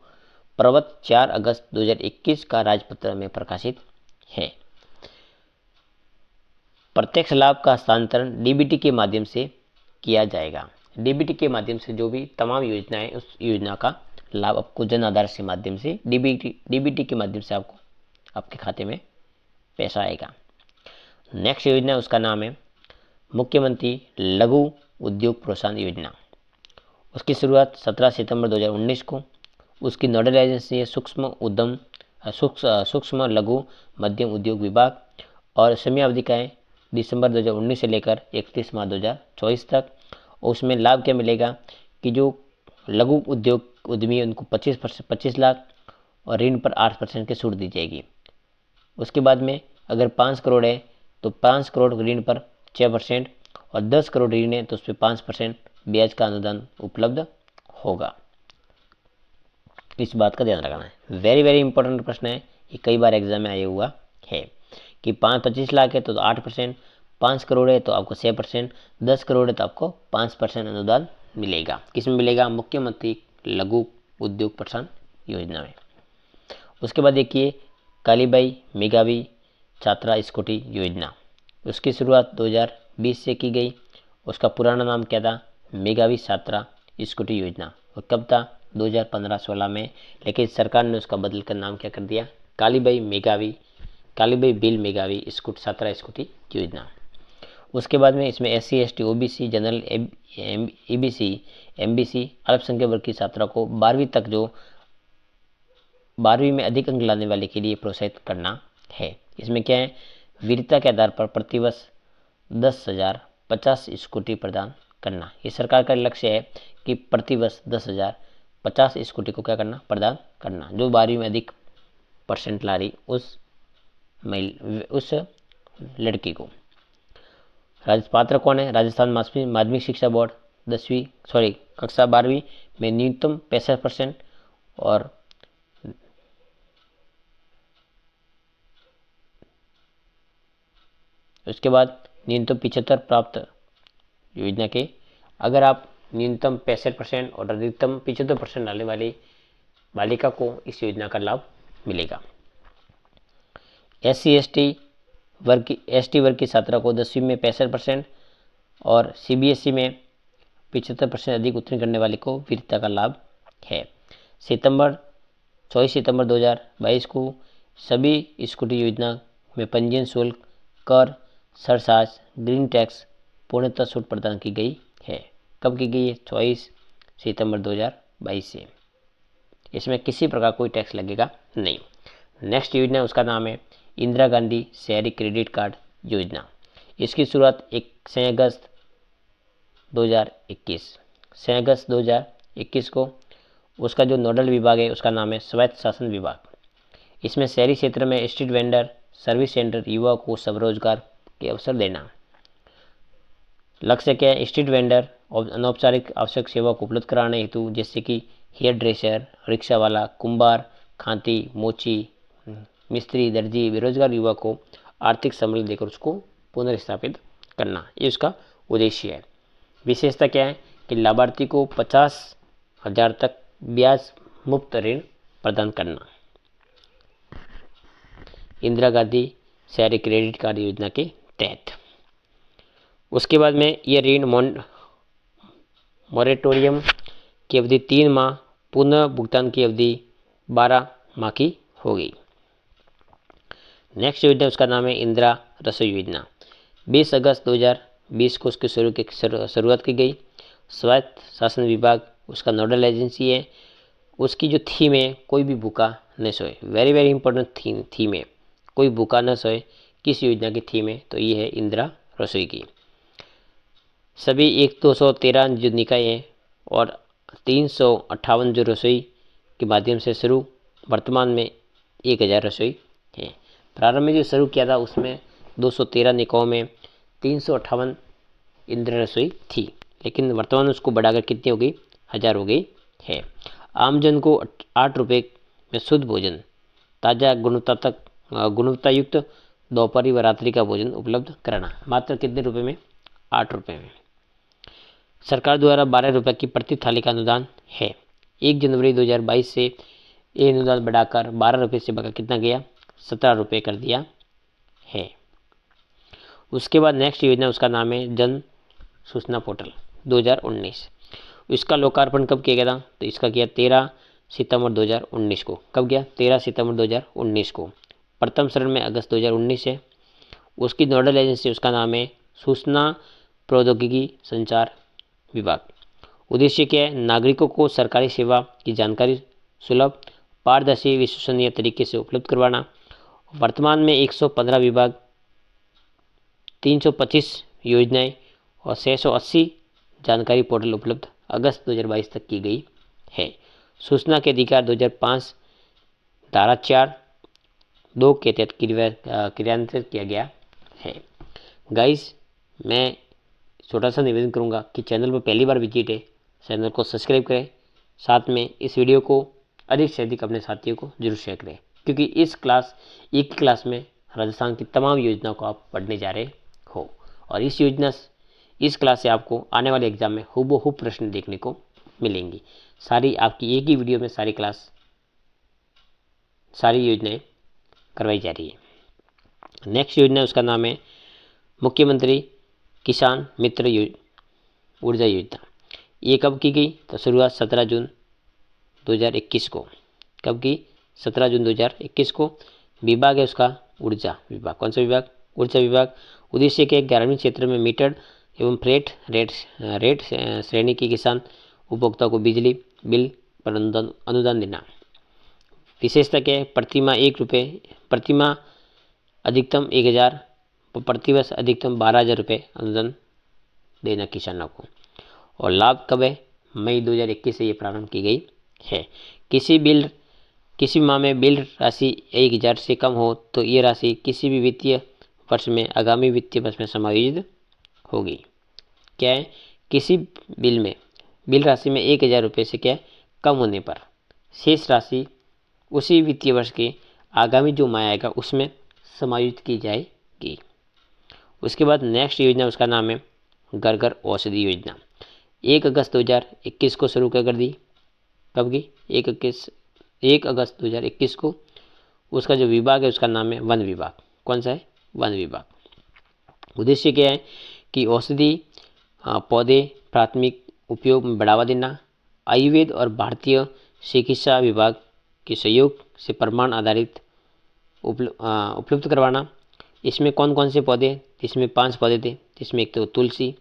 [SPEAKER 1] प्रवत 4 अगस्त 2021 का राजपत्र में प्रकाशित है। प्रत्यक्ष लाभ का हस्तांतरण डीबीटी के माध्यम से किया जाएगा। डीबीटी के माध्यम से जो भी तमाम योजनाएं, उस योजना का लाभ आपको जन आधार से माध्यम से डीबीटी के माध्यम से आपको आपके खाते में पैसा आएगा। नेक्स्ट योजना उसका नाम है मुख्यमंत्री लघु उद्योग प्रोत्साहन योजना। उसकी शुरुआत 17 सितंबर 2019 को। उसकी नोडल एजेंसी है सूक्ष्म लघु मध्यम उद्योग विभाग और समयावधि का है दिसंबर 2019 से लेकर 31 मार्च 2024 तक। और उसमें लाभ क्या मिलेगा कि जो लघु उद्योग उद्यमी है उनको 25 लाख और ऋण पर 8% की छूट दी जाएगी। उसके बाद में अगर 5 करोड़ है तो 5 करोड़ ऋण पर 6% और 10 करोड़ ऋण है तो उस पर 5% ब्याज का अनुदान उपलब्ध होगा। इस बात का ध्यान रखना है। वेरी वेरी इंपॉर्टेंट प्रश्न है, ये कई बार एग्जाम में आया हुआ है कि 25 लाख है तो 8%, 5 करोड़ है तो आपको 6%, 10 करोड़ है तो आपको 5% अनुदान मिलेगा। किसमें मिलेगा, मुख्यमंत्री लघु उद्योग प्रोत्साहन योजना में। उसके बाद देखिए कालीबाई मेघावी छात्रा स्कूटी योजना। उसकी शुरुआत 2020 से की गई। उसका पुराना नाम क्या था, मेघावी छात्रा स्कूटी योजना। और कब था, 2015-16 में, लेकिन सरकार ने उसका बदल कर नाम क्या कर दिया, कालीबाई बिल मेघावी छात्रा स्कूटी योजना। उसके बाद में इसमें SC ST OBC general EBC MBC अल्पसंख्यक वर्ग की छात्रा को 12वीं तक जो 12वीं में अधिक अंक लाने वाले के लिए प्रोत्साहित करना है। इसमें क्या है, वीरता के आधार पर प्रतिवर्ष 10,000 50 स्कूटी प्रदान करना। ये सरकार का लक्ष्य है कि प्रतिवर्ष 10,000 50 स्कूटी को क्या करना, प्रदान करना। जो 12वीं में अधिक परसेंट ला रही उस लड़की को। पात्र कौन है, राजस्थान माध्यमिक शिक्षा बोर्ड कक्षा 12वीं में न्यूनतम 65% और उसके बाद न्यूनतम 75 प्राप्त योजना के। अगर आप न्यूनतम 65% और अधिकतम 75% डालने वाली बालिका को इस योजना का लाभ मिलेगा। SC ST वर्ग की छात्रा को 10वीं में 65% और CBSE में 75% अधिक उत्तीर्ण करने वाले को वीरता का लाभ है। सितंबर 24 सितंबर 2022 को सभी स्कूटी योजना में पंजीयन शुल्क, कर, सरचार्ज, ग्रीन टैक्स पूर्णतः छूट प्रदान की गई है। कब की गई है? 24 सितंबर 2022 से। इसमें किसी प्रकार कोई टैक्स लगेगा नहीं। नेक्स्ट योजना उसका नाम है इंदिरा गांधी शहरी क्रेडिट कार्ड योजना। इसकी शुरुआत 6 अगस्त 2021 6 अगस्त 2021 को। उसका जो नोडल विभाग है उसका नाम है स्वायत्त शासन विभाग। इसमें शहरी क्षेत्र में स्ट्रीट वेंडर, सर्विस सेंटर, युवाओं को स्वरोजगार के अवसर देना। लक्ष्य क्या है? स्ट्रीट वेंडर और अनौपचारिक आवश्यक सेवा को उपलब्ध कराने हेतु, जैसे कि हेयर ड्रेसर, रिक्शा वाला, कुंभार, खांती, मोची, मिस्त्री, दर्जी, बेरोजगार युवा को आर्थिक सम्बल देकर उसको पुनर्स्थापित करना, ये उसका उद्देश्य है। विशेषता क्या है कि लाभार्थी को 50,000 तक ब्याज मुक्त ऋण प्रदान करना। इंदिरा गांधी शहरी क्रेडिट कार्ड योजना के तहत। उसके बाद में यह ऋण मोरेटोरियम की अवधि 3 माह, पुनः भुगतान की अवधि 12 माह की होगी। नेक्स्ट योजना उसका नाम है इंदिरा रसोई योजना। 20 अगस्त 2020 को उसकी शुरुआत की गई। स्वायत्त शासन विभाग उसका नोडल एजेंसी है। उसकी जो थीम है, कोई भी भूखा न सोए, वेरी वेरी इंपॉर्टेंट थीम है, कोई भूखा न सोए। किस योजना की थीम है? तो ये है इंदिरा रसोई की। सभी 213 जो निकाय हैं और 358 जो रसोई के माध्यम से शुरू, वर्तमान में 1000 रसोई है। प्रारंभ में जो शुरू किया था उसमें 213 निकायों में 358 इंदिरा रसोई थी, लेकिन वर्तमान में उसको बढ़ाकर कितनी हो गई? 1000 हो गई है। आमजन को 8 रुपये में शुद्ध भोजन, ताज़ा गुणवत्तायुक्त दोपहरी व रात्रि का भोजन उपलब्ध कराना। मात्र कितने रुपए में? 8 रुपये में। सरकार द्वारा 12 रुपये की प्रति थाली का अनुदान है। 1 जनवरी 2022 से ये अनुदान बढ़ाकर 12 रुपये से बढ़कर कितना गया? 17 रुपये कर दिया है। उसके बाद नेक्स्ट योजना उसका नाम है जन सूचना पोर्टल 2019। इसका लोकार्पण कब किया गया था? तो इसका किया 13 सितंबर 2019 को। कब गया? 13 सितंबर 2019 को। प्रथम चरण में अगस्त 2019 है। उसकी नोडल एजेंसी उसका नाम है सूचना प्रौद्योगिकी संचार विभाग। उद्देश्य क्या है? नागरिकों को सरकारी सेवा की जानकारी सुलभ, पारदर्शी, विश्वसनीय तरीके से उपलब्ध करवाना। वर्तमान में 115 विभाग, 325 योजनाएं और 680 जानकारी पोर्टल उपलब्ध अगस्त 2022 तक की गई है। सूचना के अधिकार 2005 धारा 4(2) के तहत क्रियान्वित किया गया है। गाइस, मैं छोटा सा निवेदन करूंगा कि चैनल पर पहली बार विजिट है, चैनल को सब्सक्राइब करें, साथ में इस वीडियो को अधिक से अधिक अपने साथियों को जरूर शेयर करें, क्योंकि एक क्लास में राजस्थान की तमाम योजनाओं को आप पढ़ने जा रहे हो और इस क्लास से आपको आने वाले एग्जाम में हूबहू प्रश्न देखने को मिलेंगी। सारी आपकी एक ही वीडियो में सारी योजनाएं करवाई जा रही है। नेक्स्ट योजना उसका नाम है मुख्यमंत्री किसान मित्र ऊर्जा योजना। ये कब की गई? तो शुरुआत 17 जून 2021 को। कब की? 17 जून 2021 को। विभाग है उसका ऊर्जा विभाग। कौन सा विभाग? ऊर्जा विभाग। उद्देश्य के ग्रामीण क्षेत्र में मीटर्ड एवं फ्लैट रेट श्रेणी के किसान उपभोक्ता को बिजली बिल पर अनुदान देना। विशेषता क्या है? प्रतिमाह 1 रुपये, प्रतिमाह अधिकतम 1000, प्रतिवर्ष अधिकतम 12,000 रुपये अनुदान देना किसानों को। और लाभ कब है? मई 2021 से ये प्रारंभ की गई है। किसी माह में बिल राशि 1000 से कम हो तो ये राशि किसी भी वित्तीय वर्ष में आगामी वित्तीय वर्ष में समायोजित होगी। क्या है? किसी बिल राशि में 1000 रुपये से क्या कम होने पर शेष राशि उसी वित्तीय वर्ष के आगामी जो माह आएगा उसमें समायोजित की जाएगी। उसके बाद नेक्स्ट योजना उसका नाम है घर घर औषधि योजना। 1 अगस्त 2021 को शुरू कर दी। कब की? 1 अगस्त 2021 को। उसका जो विभाग है उसका नाम है वन विभाग। कौन सा है? वन विभाग। उद्देश्य क्या है कि औषधि पौधे प्राथमिक उपयोग में बढ़ावा देना। आयुर्वेद और भारतीय चिकित्सा विभाग के सहयोग से प्रमाण आधारित उपलब्ध करवाना। इसमें कौन कौन से पौधे, इसमें 5 पौधे थे, जिसमें एक तो तुलसी,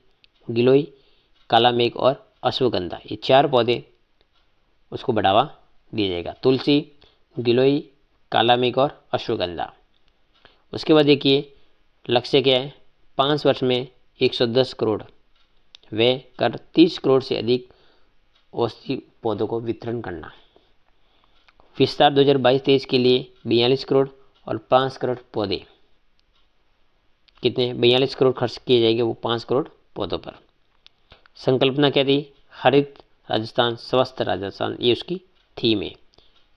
[SPEAKER 1] गिलोय, काला मेघ और अश्वगंधा, ये 4 पौधे उसको बढ़ावा दिया जाएगा। तुलसी, गिलोय, काला मेघ और अश्वगंधा। उसके बाद देखिए लक्ष्य क्या है, 5 वर्ष में 110 करोड़ व्यय कर 30 करोड़ से अधिक औषधि पौधों को वितरण करना। विस्तार 2022-23 के लिए 42 करोड़ और 5 करोड़ पौधे, कितने 42 करोड़ खर्च किए जाएंगे वो 5 करोड़ पौधों पर। संकल्पना क्या थी, हरित राजस्थान स्वस्थ राजस्थान, ये उसकी थीम है।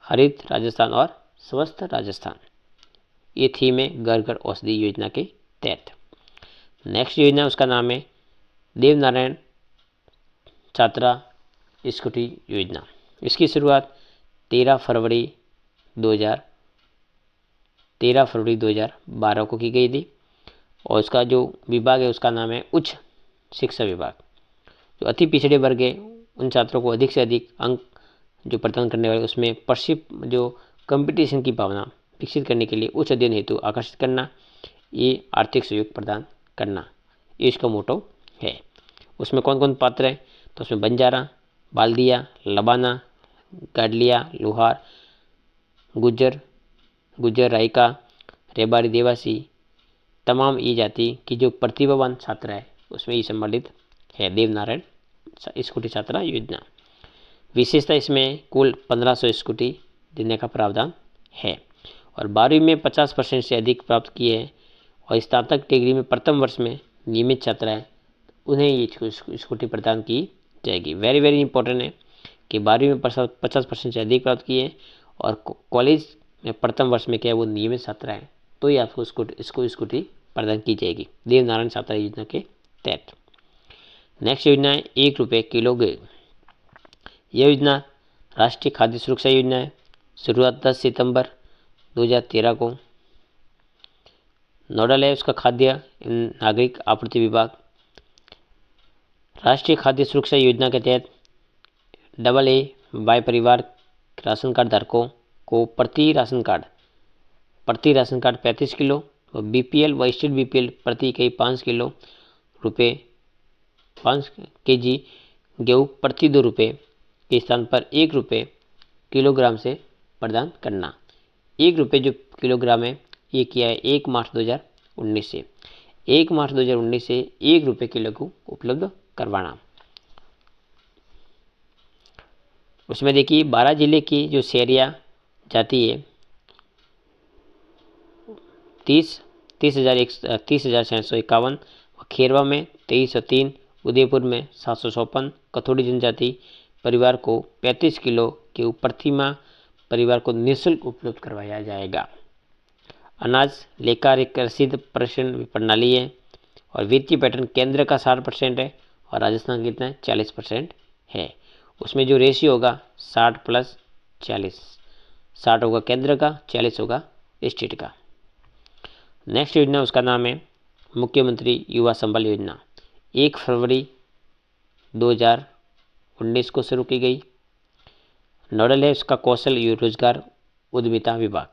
[SPEAKER 1] हरित राजस्थान और स्वस्थ राजस्थान, ये थीम है घर घर औषधि योजना के तहत। नेक्स्ट योजना उसका नाम है देवनारायण छात्रा स्कूटी योजना। इसकी शुरुआत 13 फरवरी 2012 को की गई थी और उसका जो विभाग है उसका नाम है उच्च शिक्षा विभाग। जो अति पिछड़े वर्ग है उन छात्रों को अधिक से अधिक अंक जो प्रदान करने वाले, उसमें प्रशिप जो कंपटीशन की भावना विकसित करने के लिए उच्च अध्ययन हेतु आकर्षित करना, ये आर्थिक सहयोग प्रदान करना, ये इसका मोटो है। उसमें कौन कौन पात्र है, तो उसमें बंजारा, बाल्दिया, लबाना, गाडलिया, लोहार, गुज्जर, रायका, रेबारी, देवासी, तमाम ये जाति की जो प्रतिभावान छात्र है उसमें ये सम्मिलित है देवनारायण स्कूटी छात्रा योजना। विशेषता इसमें कुल 1500 स्कूटी देने का प्रावधान है और 12वीं में 50% से अधिक प्राप्त किए हैं और स्नातक डिग्री में प्रथम वर्ष में नियमित छात्र है उन्हें ये स्कूटी प्रदान की जाएगी। वेरी वेरी इंपॉर्टेंट है कि 12वीं में 50% से अधिक प्राप्त किए और कॉलेज में प्रथम वर्ष में क्या है वो नियमित छात्र है तो ही आपको इसको स्कूटी प्रदान की जाएगी देवनारायण छात्रा योजना के तहत। नेक्स्ट योजना है 1 रुपये किलो गेहूं। यह योजना राष्ट्रीय खाद्य सुरक्षा योजना है। शुरुआत 10 सितंबर 2013 को। नोडल है उसका खाद्य नागरिक आपूर्ति विभाग। राष्ट्रीय खाद्य सुरक्षा योजना के तहत AA वाय परिवार राशन कार्ड धारकों को प्रति राशन कार्ड 35 किलो और BPL व स्टेट BPL प्रति इकाई 5 किलो रुपये 5 kg गेहूँ प्रति 2 रुपये के स्थान पर 1 रुपये किलोग्राम से प्रदान करना। 1 रुपये जो किलोग्राम है ये किया है 1 मार्च 2019 से। 1 मार्च 2019 से 1 रुपये किलो को उपलब्ध करवाना। उसमें देखिए 12 जिले की जो शहरिया जाती है 30,751, खेरवा में 2303, उदयपुर में 754, कथोड़ी जनजाति परिवार को 35 किलो के प्रति माह परिवार को निःशुल्क उपलब्ध करवाया जाएगा। अनाज लेखा रसीद प्रश्न प्रणाली है और वित्तीय पैटर्न केंद्र का 60% है और राजस्थान का कितना है 40% है। उसमें जो रेशियो होगा 60+40, 60 होगा केंद्र का, 40 होगा स्टेट का। नेक्स्ट योजना उसका नाम है मुख्यमंत्री युवा संबल योजना। 1 फरवरी 2019 को शुरू की गई। नोडल है उसका कौशल रोजगार उद्यमिता विभाग।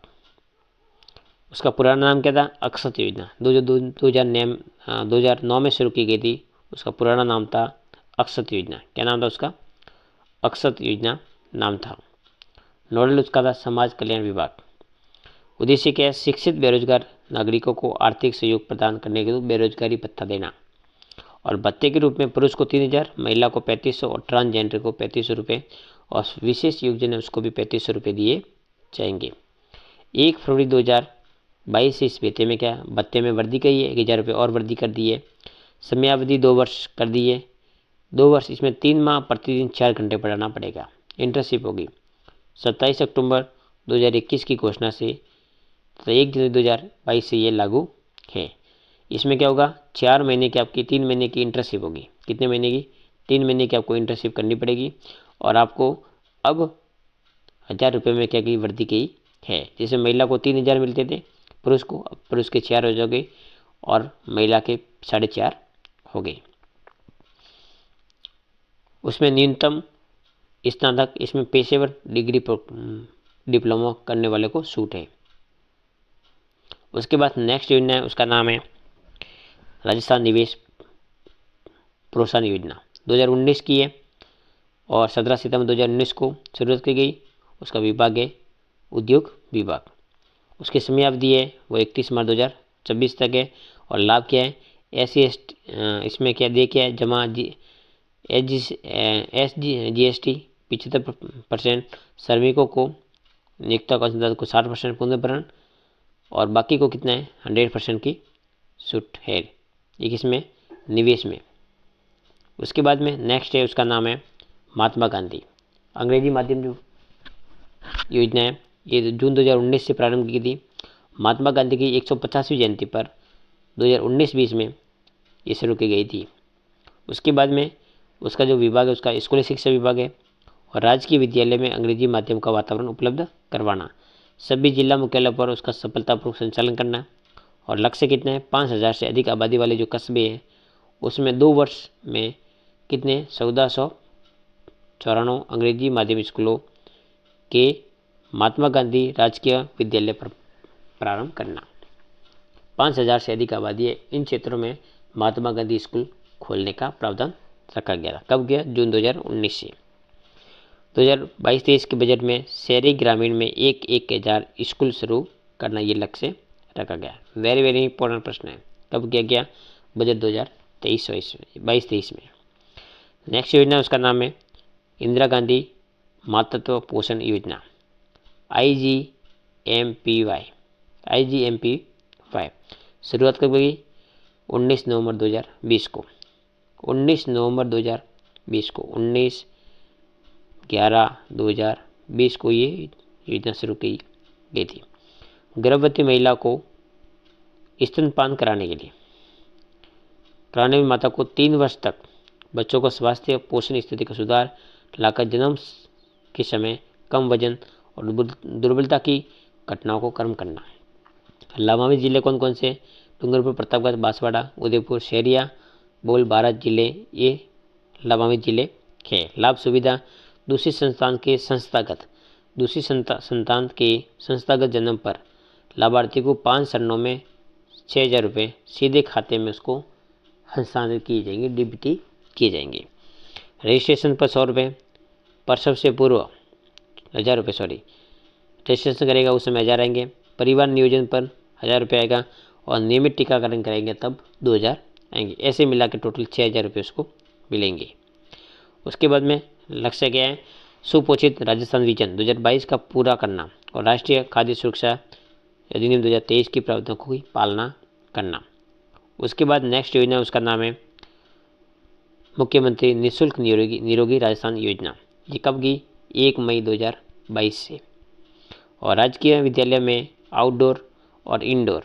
[SPEAKER 1] उसका पुराना नाम क्या था, अक्षत योजना। 2009 में शुरू की गई थी। उसका पुराना नाम था अक्षत योजना। क्या नाम था उसका, अक्षत योजना नाम था। नोडल उसका था समाज कल्याण विभाग। उद्देश्य क्या है, शिक्षित बेरोजगार नागरिकों को आर्थिक सहयोग प्रदान करने के लिए बेरोजगारी भत्ता देना और भत्ते के रूप में पुरुष को 3000, महिला को 3500 और ट्रांसजेंडर को 3500 रुपये और विशेष योगजन है उसको भी 3500 रुपये दिए जाएंगे। 1 फरवरी 2022 से इस भत्ते में क्या भत्ते में वृद्धि की है, 1000 रुपये और वृद्धि कर दी है। समयावधि 2 वर्ष कर दी है। 2 वर्ष इसमें 3 माह प्रतिदिन 4 घंटे पढ़ाना पड़ेगा। इंटर्नशिप होगी 27 अक्टूबर 2021 की घोषणा से 1 जनवरी 2022 से ये लागू है। इसमें क्या होगा, 4 महीने की आपकी 3 महीने की इंटर्नशिप होगी। कितने महीने की, 3 महीने की आपको इंटर्नशिप करनी पड़ेगी और आपको अब 1000 रुपये में क्या की वृद्धि की है। जैसे महिला को 3000 मिलते थे, पुरुष को, अब पुरुष के 4 हो जाओगे और महिला के 4.5 हो गए। उसमें न्यूनतम स्नातक, इसमें पेशेवर डिग्री डिप्लोमा करने वाले को छूट है। उसके बाद नेक्स्ट योजना है, उसका नाम है राजस्थान निवेश प्रोत्साहन योजना। 2019 की है और 17 सितंबर 2019 को शुरुआत की गई। उसका विभाग है उद्योग विभाग। उसकी समयावधि है वो 31 मार्च 2026 तक है। और लाभ क्या है, इसमें क्या दे क्या है, जमा SGST 75%, श्रमिकों को नियोक्ता का को 60% पुनर्भरण और बाकी को कितना है 100% की छूट है एक इसमें निवेश में। उसके बाद में नेक्स्ट है, उसका नाम है महात्मा गांधी अंग्रेजी माध्यम जो योजना है, ये जून 2019 से प्रारंभ की थी। महात्मा गांधी की 150वीं जयंती पर 2019-20 में ये शुरू की गई थी। उसके बाद में उसका जो विभाग है उसका स्कूली शिक्षा विभाग है और राजकीय विद्यालय में अंग्रेजी माध्यम का वातावरण उपलब्ध करवाना, सभी जिला मुख्यालय पर उसका सफलतापूर्वक संचालन करना। और लक्ष्य कितने हैं, 5000 से अधिक आबादी वाले जो कस्बे हैं उसमें 2 वर्ष में कितने 1494 अंग्रेजी माध्यम स्कूलों के महात्मा गांधी राजकीय विद्यालय पर प्रारंभ करना। 5000 से अधिक आबादी है, इन क्षेत्रों में महात्मा गांधी स्कूल खोलने का प्रावधान रखा गया था। कब गया, जून 2019 से। 2022-23 के बजट में शहरी ग्रामीण में 1,000 स्कूल शुरू करना ये लक्ष्य रखा गया। वेरी वेरी इंपॉर्टेंट प्रश्न है, कब किया गया, बजट 2022-23 में। नेक्स्ट योजना उसका नाम है इंदिरा गांधी मातृत्व पोषण योजना IGMPY। शुरुआत कब हुई, 19 नवंबर 2020 को। 19/11/2020 को ये योजना शुरू की गई थी। गर्भवती महिला को स्तनपान कराने में माता को 3 वर्ष तक बच्चों को स्वास्थ्य पोषण स्थिति का सुधार लाकर जन्म के समय कम वजन और दुर्बलता की घटनाओं को कम करना। लाभान्वित जिले कौन कौन से, डूंगरपुर, प्रतापगढ़, बांसवाड़ा, उदयपुर, शहरिया, बोल 12 जिले ये लाभान्वित जिले हैं। लाभ सुविधा, दूसरी संतान के संस्थागत जन्म पर लाभार्थी को 5 चरणों में 6000 रुपये सीधे खाते में उसको हस्तांतरित किए जाएंगे, डीबीटी किए जाएंगे। रजिस्ट्रेशन पर 100 रुपये, प्रसव से पूर्व 1000 रुपये रजिस्ट्रेशन करेगा उस समय 1000 आएंगे। परिवार नियोजन पर 1000 रुपये आएगा और नियमित टीकाकरण करेंगे तब 2000 आएंगे। ऐसे मिला के टोटल 6000 रुपये उसको मिलेंगे। उसके बाद में लक्ष्य क्या है, सुपोषित राजस्थान विजन 2022 का पूरा करना और राष्ट्रीय खाद्य सुरक्षा अधिनियम 2023 की प्रावधानों की पालना करना। उसके बाद नेक्स्ट योजना उसका नाम है मुख्यमंत्री निःशुल्क निरोगी राजस्थान योजना। ये कब की, 1 मई 2022 से। और राजकीय विद्यालय में आउटडोर और इंडोर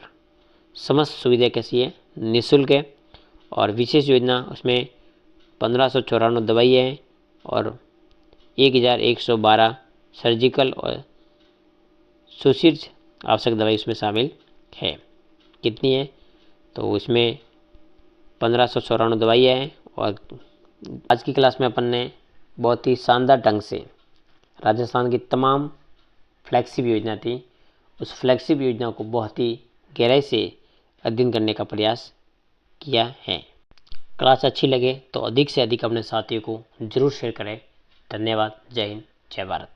[SPEAKER 1] समस्त सुविधा कैसी है, निःशुल्क है। और विशेष योजना उसमें 1594 दवाइयाँ हैं और 1112 सर्जिकल और सुशीर्ष आवश्यक दवाई उसमें शामिल है। कितनी है, तो उसमें 1594 दवाइयाँ हैं। और आज की क्लास में अपन ने बहुत ही शानदार ढंग से राजस्थान की तमाम फ्लैगशिप योजना थी, उस फ्लैगशिप योजना को बहुत ही गहराई से अध्ययन करने का प्रयास किया है। क्लास अच्छी लगे तो अधिक से अधिक अपने साथियों को जरूर शेयर करें। धन्यवाद। जय हिंद, जय भारत।